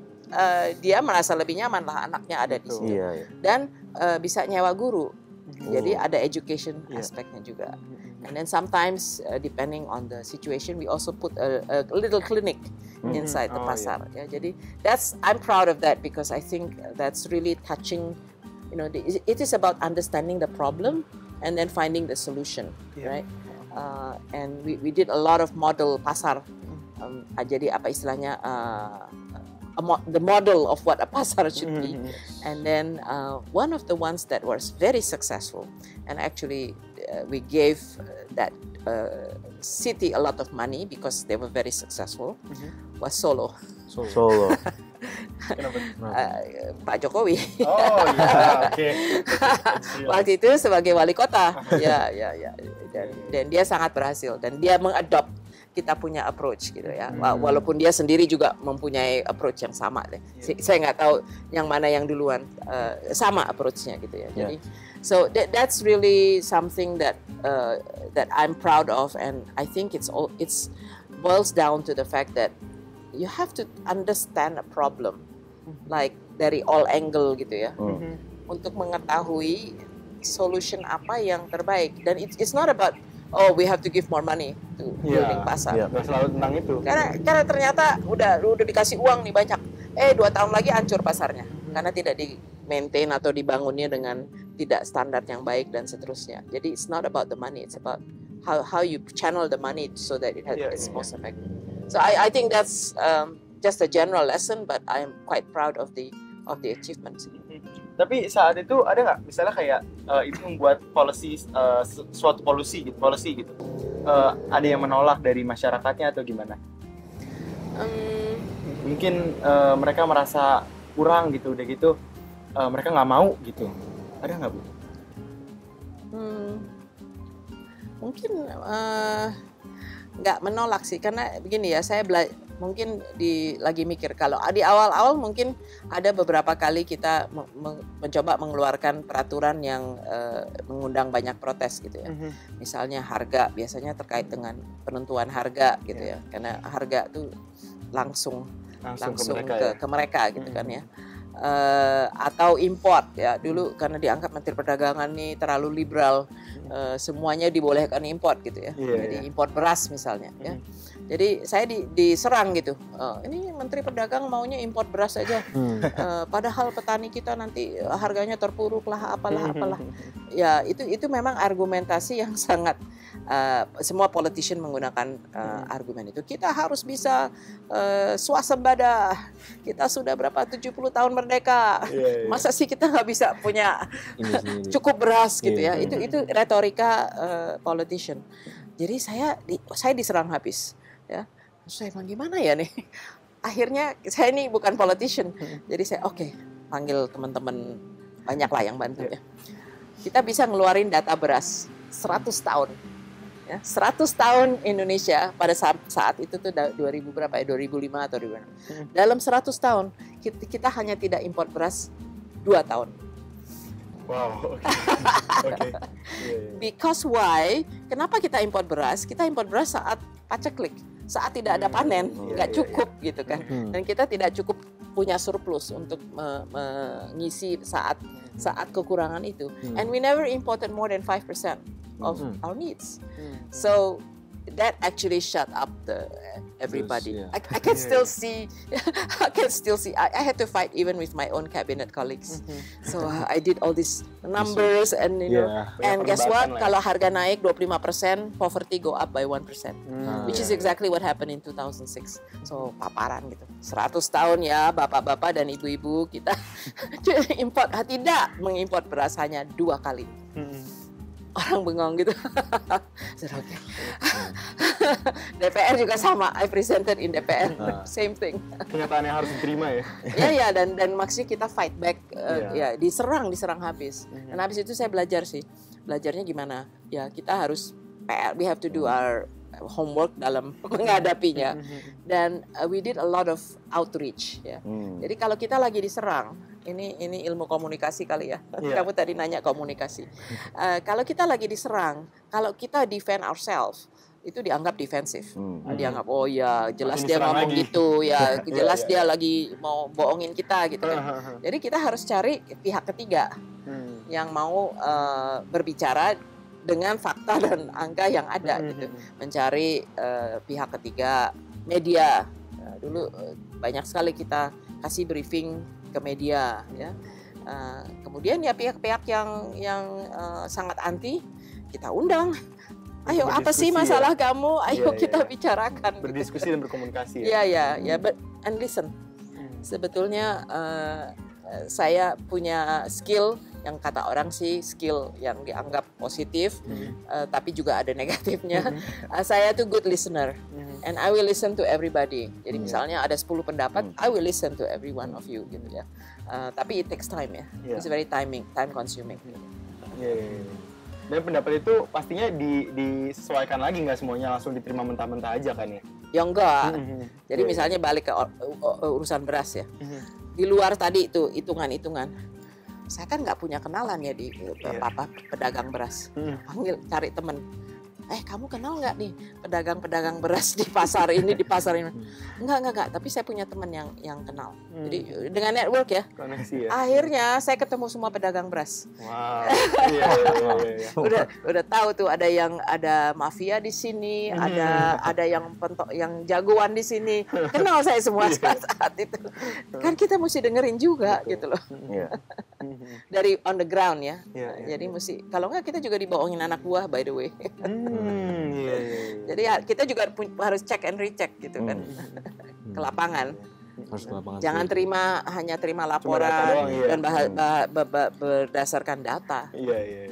Speaker 1: dia merasa lebih nyaman lah anaknya ada di situ. Dan bisa nyewa guru. Jadi ada education aspeknya juga. And then sometimes depending on the situation, we also put a little clinic inside the pasar. Ya, jadi I'm proud of that because I think that's really touching. You know, it is about understanding the problem and then finding the solution, right? And we did a lot of model pasar. Jadi apa istilahnya? The model of what a pasar should be. And then one of the ones that was very successful, and actually we gave that city a lot of money because they were very successful, was Solo. Pak Jokowi.
Speaker 2: Oke.
Speaker 1: Waktu itu sebagai wali kota. Ya. Dan dia sangat berhasil dan dia mengadopt kita punya approach gitu ya. Walaupun dia sendiri juga mempunyai approach yang sama deh. Saya nggak tahu yang mana yang duluan, sama approach-nya gitu ya. Jadi so that's really something that that I'm proud of, and I think it's boils down to the fact that you have to understand a problem like dari all angle gitu ya. Untuk mengetahui solution apa yang terbaik, dan it's not about we have to give more money to building pasar.
Speaker 2: Nggak selalu tentang itu.
Speaker 1: Karena ternyata udah dikasih uang nih banyak. 2 tahun lagi hancur pasarnya karena tidak di maintain atau dibangunnya dengan tidak standar yang baik dan seterusnya. Jadi it's not about the money, it's about how you channel the money so that it has its most effective. So I think that's just a general lesson, but I'm quite proud of the achievements.
Speaker 2: Tapi saat itu ada nggak misalnya kayak ibu membuat policy, suatu policy gitu, ada yang menolak dari masyarakatnya atau gimana? Mungkin mereka merasa kurang gitu, udah gitu mereka nggak mau gitu, ada nggak Bu?
Speaker 1: Mungkin nggak menolak sih, karena begini ya, saya mungkin lagi mikir kalau di awal-awal mungkin ada beberapa kali kita mencoba mengeluarkan peraturan yang mengundang banyak protes gitu ya. Misalnya harga, biasanya terkait dengan penentuan harga gitu ya, karena harga tuh langsung ke mereka gitu kan ya. Atau import ya, dulu karena dianggap Menteri Perdagangan nih terlalu liberal, semuanya dibolehkan import gitu ya. Jadi import beras misalnya ya. Jadi saya diserang gitu, ini Menteri Perdagangan maunya import beras aja, padahal petani kita nanti harganya terpuruk lah, apalah. Ya itu memang argumentasi yang sangat, semua politician menggunakan argumen itu. Kita harus bisa swasembada, kita sudah berapa 70 tahun merdeka, masa sih kita nggak bisa punya cukup beras gitu ya. Itu retorika politician. Jadi saya diserang habis. Ya, saya bilang gimana ya nih. Akhirnya saya ini bukan politician, jadi saya panggil teman-teman, banyak lah yang bantu ya. Kita bisa ngeluarin data beras 100 tahun. Ya, 100 tahun Indonesia pada saat itu tuh 2000 berapa ya, 2005 atau 2006. Dalam 100 tahun kita hanya tidak import beras 2 tahun.
Speaker 2: Wow, okay.
Speaker 1: Because why? Kenapa kita import beras? Kita import beras saat paceklik, saat tidak ada panen, nggak cukup gitu kan. Dan kita tidak cukup punya surplus untuk mengisi saat kekurangan itu. And we never imported more than 5% of our needs. So that actually shut up everybody. I can still see. I had to fight even with my own cabinet colleagues. So I did all these numbers and and guess what? Kalau harga naik 25%, poverty go up by 1%, which is exactly what happened in 2006. So paparan gitu. 100 tahun ya bapak-bapak dan ibu-ibu kita tidak mengimport beras hanya 2 kali. Orang bengong gitu. Okay. DPR juga sama. I presented in DPR, same thing.
Speaker 2: Kenyataan yang harus diterima ya.
Speaker 1: Ya dan maksudnya kita fight back, ya diserang habis. Dan habis itu saya belajar sih. Belajarnya gimana? Ya kita harus we have to do our homework dalam menghadapinya. Dan we did a lot of outreach ya. Jadi kalau kita lagi diserang, ini ilmu komunikasi kali ya. Kamu tadi nanya komunikasi. Kalau kita lagi diserang, kalau kita defend ourselves, itu dianggap defensif. Dianggap jelas dia ngomong gitu ya, jelas dia lagi mau bohongin kita gitu kan. Jadi kita harus cari pihak ketiga yang mau berbicara dengan fakta dan angka yang ada gitu. Mencari pihak ketiga, media. Dulu banyak sekali kita kasih briefing ke media ya. Kemudian ya pihak-pihak yang sangat anti kita undang. Ayo apa sih masalah kamu? Ayo kita bicarakan.
Speaker 2: Berdiskusi dan berkomunikasi
Speaker 1: ya. Ya, but and listen. Sebetulnya saya punya skill yang kata orang sih skill yang dianggap positif, tapi juga ada negatifnya. Saya tuh good listener, and I will listen to everybody. Jadi misalnya ada 10 pendapat, I will listen to every one of you gitu ya. Tapi it takes time ya. It's very time consuming.
Speaker 2: Dan pendapat itu pastinya disesuaikan lagi, nggak semuanya langsung diterima mentah-mentah aja kan ya?
Speaker 1: Ya enggak. Jadi
Speaker 2: Iya,
Speaker 1: misalnya balik ke urusan beras ya. Di luar tadi itu hitungan-hitungan. Saya kan nggak punya kenalan ya di pedagang beras. Panggil, cari temen. Kamu kenal nggak nih pedagang-pedagang beras di pasar ini, di pasar ini? Enggak. Tapi saya punya teman yang kenal. Jadi dengan network ya.
Speaker 2: Koneksi ya.
Speaker 1: Akhirnya saya ketemu semua pedagang beras.
Speaker 2: Wow. Iya.
Speaker 1: Udah tahu tuh ada mafia di sini, ada yang jagoan di sini. Kenal saya semua saat itu. Kan kita mesti dengerin juga gitu loh.
Speaker 3: Yeah.
Speaker 1: Dari on the ground ya.
Speaker 2: Iya.
Speaker 1: Jadi mesti, kalau nggak kita juga dibohongin anak buah by the way.
Speaker 2: Iya.
Speaker 1: Jadi kita juga harus check and recheck gitu kan. Ke lapangan.
Speaker 4: Harus ke lapangan.
Speaker 1: Jangan hanya terima laporan
Speaker 2: data doang, iya.
Speaker 1: dan berdasarkan data.
Speaker 2: Iya.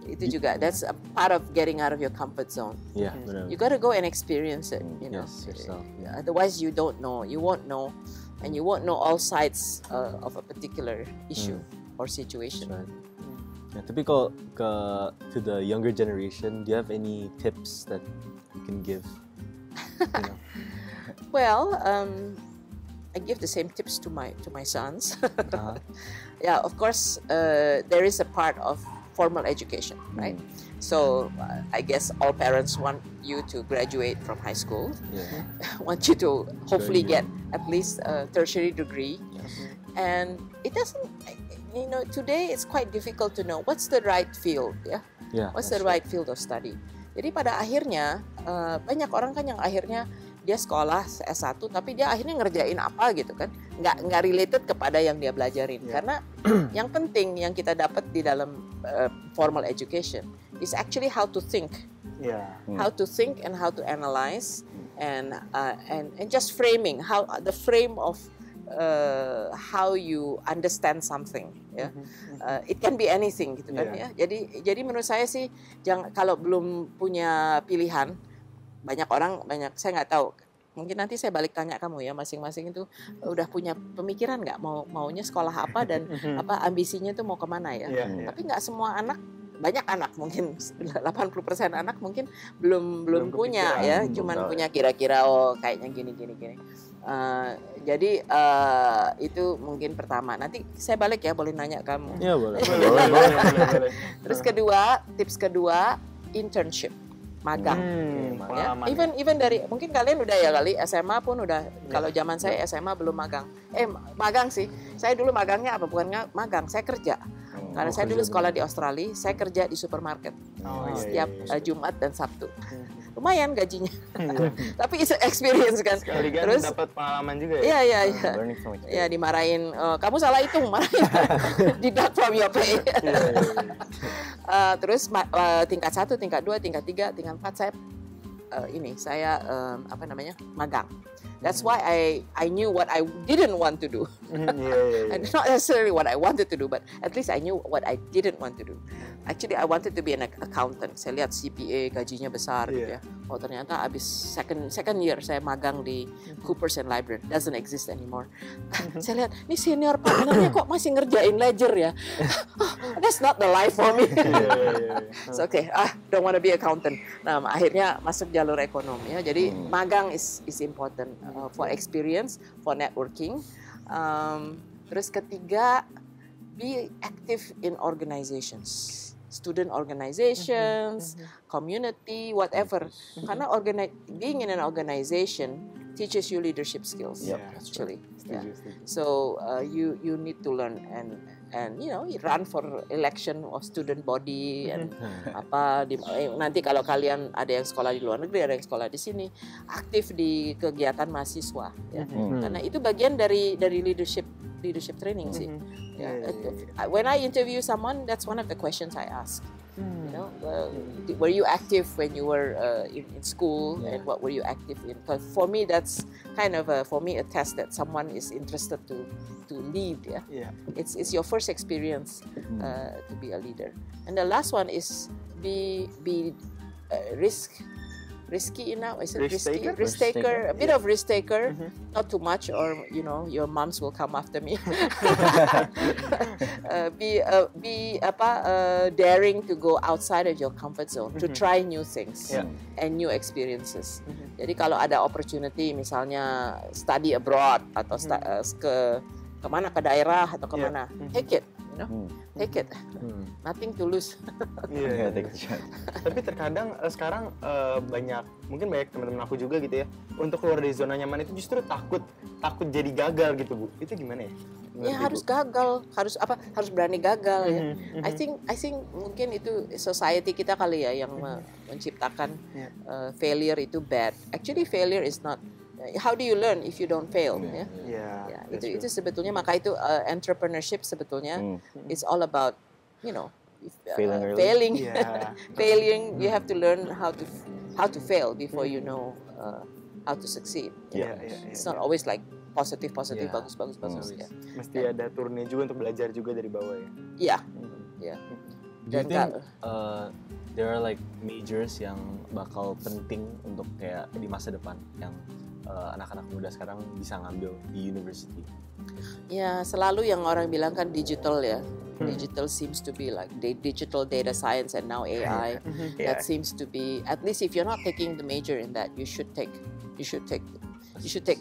Speaker 1: Itu juga, that's a part of getting out of your comfort zone.
Speaker 4: Iya, benar.
Speaker 1: You gotta go and experience it, you know.
Speaker 4: Yes, yourself.
Speaker 1: Otherwise you don't know, you won't know, and you won't know all sides of a particular issue or situation.
Speaker 4: That's right. Ya, tapi kalau to the younger generation, do you have any tips that you can give? You know?
Speaker 1: Well, I give the same tips to my sons. Yeah, of course, there is a part of formal education, right? So I guess all parents want you to graduate from high school, want you to hopefully get at least a tertiary degree, and it doesn't. You know, today it's quite difficult to know what's the right field, ya. What's the right field of study. Jadi pada akhirnya banyak orang kan yang akhirnya dia sekolah S1 tapi dia akhirnya ngerjain apa gitu kan, nggak related kepada yang dia belajarin. Karena yang penting yang kita dapat di dalam formal education is actually how to think, how to think and how to analyze and just framing, how the frame of how you understand something, ya. It can be anything gitu kan ya. Jadi menurut saya sih, kalau belum punya pilihan, banyak saya nggak tahu. Mungkin nanti saya balik tanya kamu ya, masing-masing itu udah punya pemikiran nggak maunya sekolah apa dan apa ambisinya tuh mau kemana ya. Tapi nggak semua anak. Banyak anak mungkin 80% anak mungkin belum punya ya, cuman punya kira-kira kayaknya gini. Jadi itu mungkin pertama. Nanti saya balik ya, boleh nanya kamu.
Speaker 4: Iya, boleh.
Speaker 1: Terus tips kedua, internship, magang. Ya. Even dari, mungkin kalian udah ya kali SMA pun udah. Kalau zaman saya SMA belum magang. Magang sih. Saya dulu magangnya apa? Bukan magang, saya kerja. Karena saya dulu sekolah di Australia, saya kerja di supermarket setiap Jumat dan Sabtu. Lumayan gajinya, tapi it's experience kan.
Speaker 2: Sekalian
Speaker 1: Terus
Speaker 2: dapat pengalaman juga ya.
Speaker 1: Iya. Ya dimarahin, kamu salah hitung, marahin, deduct from your pay. Terus tingkat 1, tingkat 2, tingkat 3, tingkat 4 saya magang. That's why I knew what I didn't want to do. And not necessarily what I wanted to do, but at least I knew what I didn't want to do. Actually, I wanted to be an accountant. Saya lihat CPA gajinya besar gitu ya. Oh ternyata abis second year saya magang di Coopers and Lybrand, doesn't exist anymore. Saya lihat, ini senior partnernya kok masih ngerjain ledger ya. That's not the life for me. So okay, don't want to be accountant. Nah akhirnya masuk jalur ekonomi ya. Jadi magang is important. For experience, for networking. Terus ketiga, be active in organizations, student organizations, community, whatever. Karena being in an organization teaches you leadership skills, actually. So you need to learn and run for election of student body and nanti kalau kalian ada yang sekolah di luar negeri, ada yang sekolah di sini, aktif di kegiatan mahasiswa ya. Karena itu bagian dari leadership training sih. When I interview someone, that's one of the questions I ask. Were you active when you were in school, and what were you active in? Because for me, that's kind of a test that someone is interested to lead. It's your first experience to be a leader. And the last one is be risk risky enough. Is it
Speaker 2: Risk
Speaker 1: risky?
Speaker 2: taker?
Speaker 1: Risk
Speaker 3: Risk
Speaker 1: taker.
Speaker 3: taker,
Speaker 1: A bit of risk taker, not too much, or your moms will come after me. Daring to go outside of your comfort zone, to try new things
Speaker 2: Yeah.
Speaker 1: and new experiences. Jadi kalau ada opportunity, misalnya study abroad atau kemana, ke daerah atau kemana, take it. Take it. Nothing to lose.
Speaker 2: Iya.
Speaker 3: take a chance.
Speaker 2: Tapi terkadang sekarang mungkin banyak teman-teman aku juga gitu ya, untuk keluar dari zona nyaman itu justru takut jadi gagal gitu, Bu. Itu gimana ya?
Speaker 1: Ya harus gagal, harus berani gagal ya. I think mungkin itu society kita kali ya yang menciptakan failure itu bad. Actually failure is not. How do you learn if you don't fail? Ya. Ya, itu sebetulnya, maka itu entrepreneurship sebetulnya it's all about
Speaker 3: Failing early.
Speaker 1: failing.
Speaker 2: Yeah.
Speaker 1: Failing, you have to learn how to fail before you know how to succeed.
Speaker 2: Iya.
Speaker 1: It's not always like positif,
Speaker 4: Yeah.
Speaker 1: bagus. Ya.
Speaker 2: Mesti ada turunnya juga untuk belajar juga dari bawah ya.
Speaker 1: Iya. Ya.
Speaker 4: Do you
Speaker 1: Dan
Speaker 4: think there are like majors yang bakal penting untuk kayak di masa depan yang anak-anak muda sekarang bisa ngambil di university?
Speaker 1: Ya, selalu yang orang bilang kan digital ya. Digital seems to be like digital data science and now AI. That seems to be, at least if you're not taking the major in that, you should take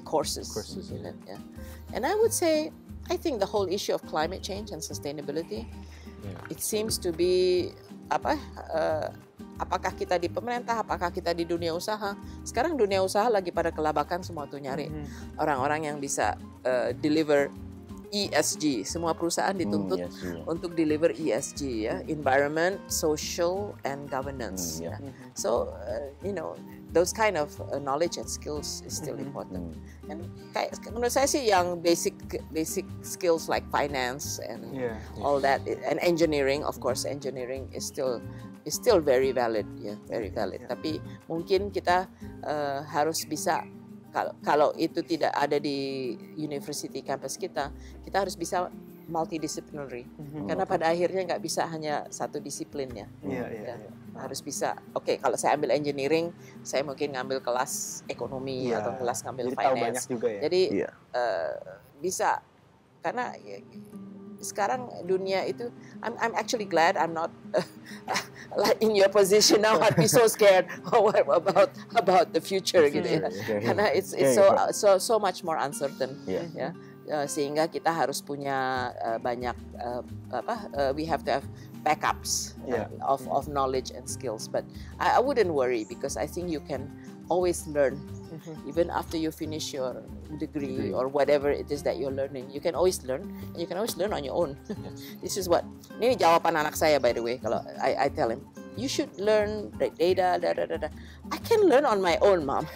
Speaker 1: courses in it. Yeah. And I would say, I think the whole issue of climate change and sustainability, it seems to be apakah kita di pemerintah, apakah kita di dunia usaha. Sekarang dunia usaha lagi pada kelabakan semua tuh nyari orang-orang yang bisa deliver ESG. Semua perusahaan dituntut untuk deliver ESG ya, environment, social, and governance. Ya. So those kind of knowledge and skills is still important. And menurut saya sih yang basic skills like finance and all that, and engineering, of course, engineering is still very valid, ya, very valid. Tapi mungkin kita harus bisa, kalau itu tidak ada di university campus kita harus bisa multidisciplinary. Karena pada akhirnya nggak bisa hanya satu disiplin ya. Harus bisa. Oke, kalau saya ambil engineering, saya mungkin ngambil kelas ekonomi atau kelas ngambil
Speaker 2: jadi
Speaker 1: finance.
Speaker 2: tahu banyak juga ya.
Speaker 1: Jadi bisa, karena sekarang dunia itu, I'm actually glad I'm not like in your position now. I'd be so scared about the future gitu ya. Karena it's so much more uncertain. Ya. Sehingga kita harus punya banyak we have to have backups of knowledge and skills. But I wouldn't worry, because I think you can always learn. Even after you finish your degree or whatever it is that you're learning, you can always learn, and you can always learn on your own. This is what, ini jawaban anak saya by the way, kalau I tell him, you should learn data, I can learn on my own, Mom.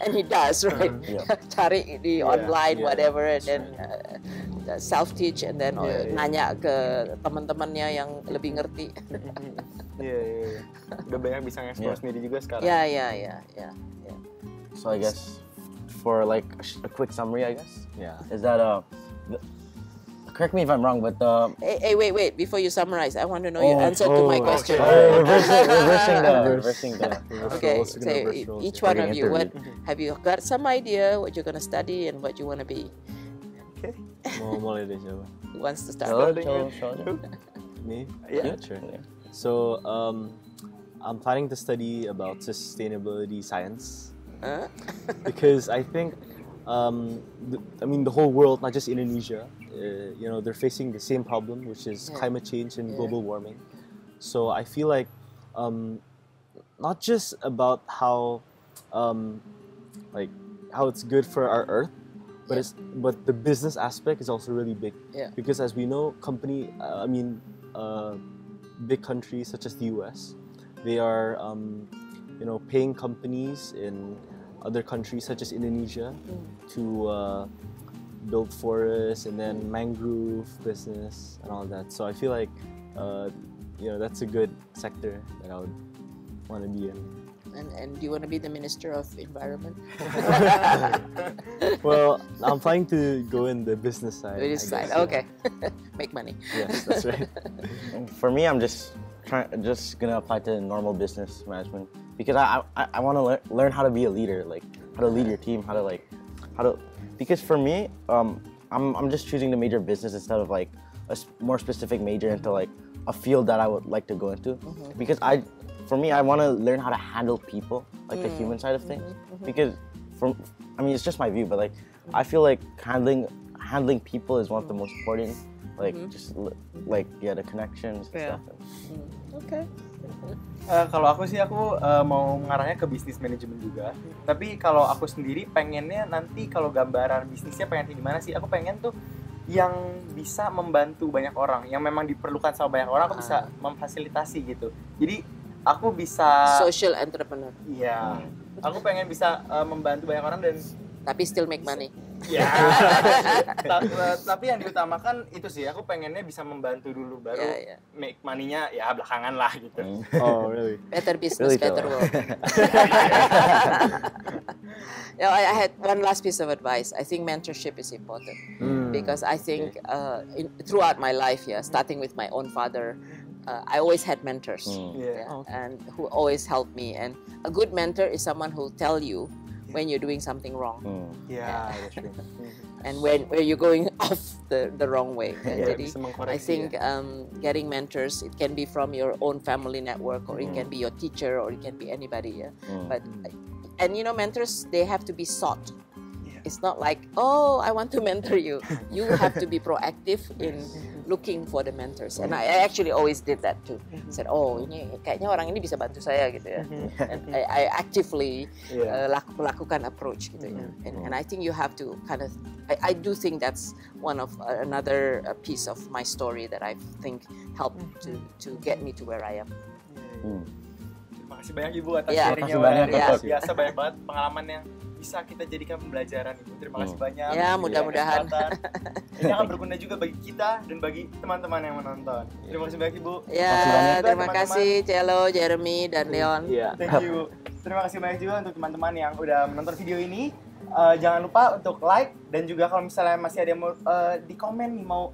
Speaker 1: And he does, right? Cari di online, whatever, and then self-teach, and then nanya ke teman-temannya yang lebih ngerti.
Speaker 2: Udah banyak bisa nge-explore sendiri juga sekarang.
Speaker 1: Yeah.
Speaker 3: So I guess for like a quick summary, I guess, is that correct me if I'm wrong, but
Speaker 1: Hey, wait! Before you summarize, I want to know your answer to my question.
Speaker 3: reversing the
Speaker 1: Okay, so each one of you, what have you got some idea what you're gonna study and what you want to be?
Speaker 2: Okay.
Speaker 4: Mau mulai dari siapa?
Speaker 1: Who wants to start?
Speaker 4: Me?
Speaker 2: Yeah.
Speaker 4: Sure. So I'm planning to study about sustainability science. Because I think, the whole world, not just Indonesia, they're facing the same problem, which is climate change and global warming. So I feel like, not just about how it's good for our Earth, but the business aspect is also really big. Because as we know, big countries such as the U.S., they are, paying companies in other countries such as Indonesia to build forests and then mangrove business and all that. So I feel like, that's a good sector that I would want to be in.
Speaker 1: And do you want to be the Minister of Environment?
Speaker 4: Well, I'm planning to go in the business side.
Speaker 1: Business side, okay. Make money.
Speaker 4: Yes, that's right.
Speaker 3: For me, I'm just gonna apply to normal business management. because I want to learn how to be a leader, like how to lead your team, how to because for me, I'm just choosing to major business instead of like a more specific major into like a field that I would like to go into, because for me, I want to learn how to handle people, like the human side of things, because I mean, it's just my view, but like I feel like handling people is one of the most important, like just like the connections and stuff.
Speaker 1: Okay.
Speaker 2: Kalau aku sih mau mengarahnya ke bisnis manajemen juga. Tapi kalau aku sendiri pengennya nanti kalau gambaran bisnisnya pengen gimana sih? Aku pengen tuh yang bisa membantu banyak orang, yang memang diperlukan sama banyak orang, aku bisa memfasilitasi gitu. Jadi aku bisa
Speaker 1: Social entrepreneur.
Speaker 2: Iya. Aku pengen bisa membantu banyak orang dan
Speaker 1: Tapi still make money.
Speaker 2: ya. Tapi yang diutamakan itu sih, aku pengennya bisa membantu dulu baru make money-nya ya belakangan lah gitu.
Speaker 4: Oh, really?
Speaker 1: Better business,
Speaker 3: Really,
Speaker 1: better world. I had one last piece of advice. I think mentorship is important because I think throughout my life, starting with my own father, I always had mentors, and who always helped me. And a good mentor is someone who tell you when you're doing something wrong, and when you're going off the wrong way. Jadi, I think getting mentors, it can be from your own family network, or it can be your teacher, or it can be anybody. But mentors, they have to be sought. It's not like, oh, I want to mentor you. You have to be proactive in looking for the mentors. And I actually always did that too. Said, oh, ini kayaknya orang ini bisa bantu saya gitu ya. And I actively melakukan approach gitu ya. And I think you have to kind of, I do think that's one of another piece of my story that I think helped to get me to where I am.
Speaker 2: Terima kasih banyak Ibu atas
Speaker 3: Terima
Speaker 2: sharingnya.
Speaker 3: kasih banyak.
Speaker 2: Luar biasa banyak banget pengalaman yang bisa kita jadikan pembelajaran Ibu. Terima kasih banyak.
Speaker 1: Ya, mudah-mudahan.
Speaker 2: Ini akan berguna juga bagi kita dan bagi teman-teman yang menonton. Terima kasih banyak Ibu.
Speaker 1: Ya, terima kasih Cello, Jeremy, dan Leon.
Speaker 2: Thank you. Terima kasih banyak juga untuk teman-teman yang udah menonton video ini. Jangan lupa untuk like dan juga kalau misalnya masih ada yang mau di komen nih mau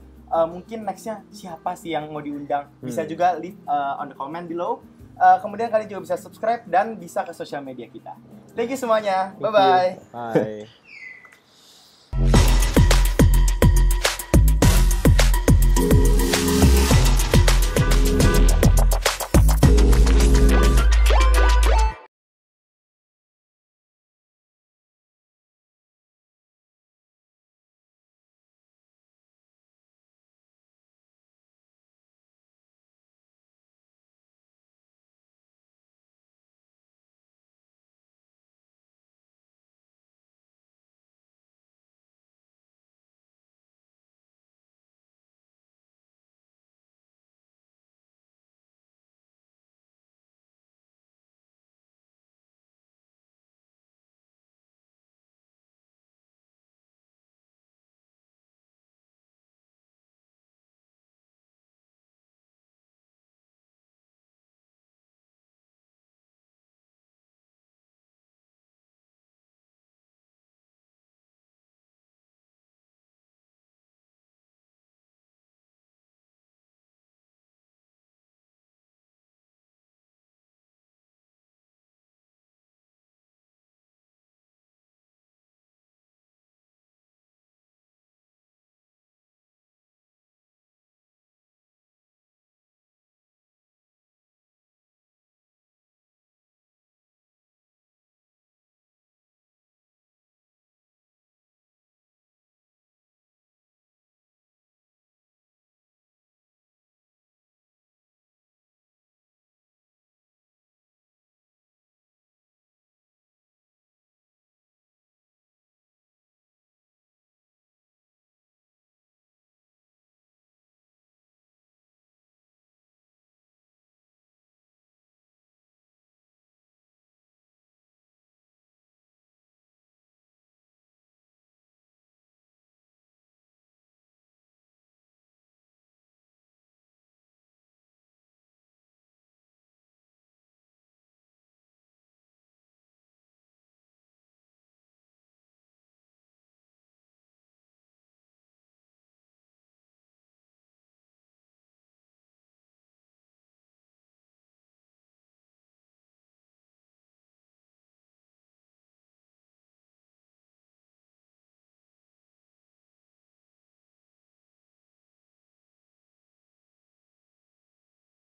Speaker 2: mungkin nextnya siapa sih yang mau diundang, bisa juga leave on the comment below. Kemudian kalian juga bisa subscribe dan bisa ke sosial media kita. Thank you semuanya. Bye-bye.
Speaker 4: Bye.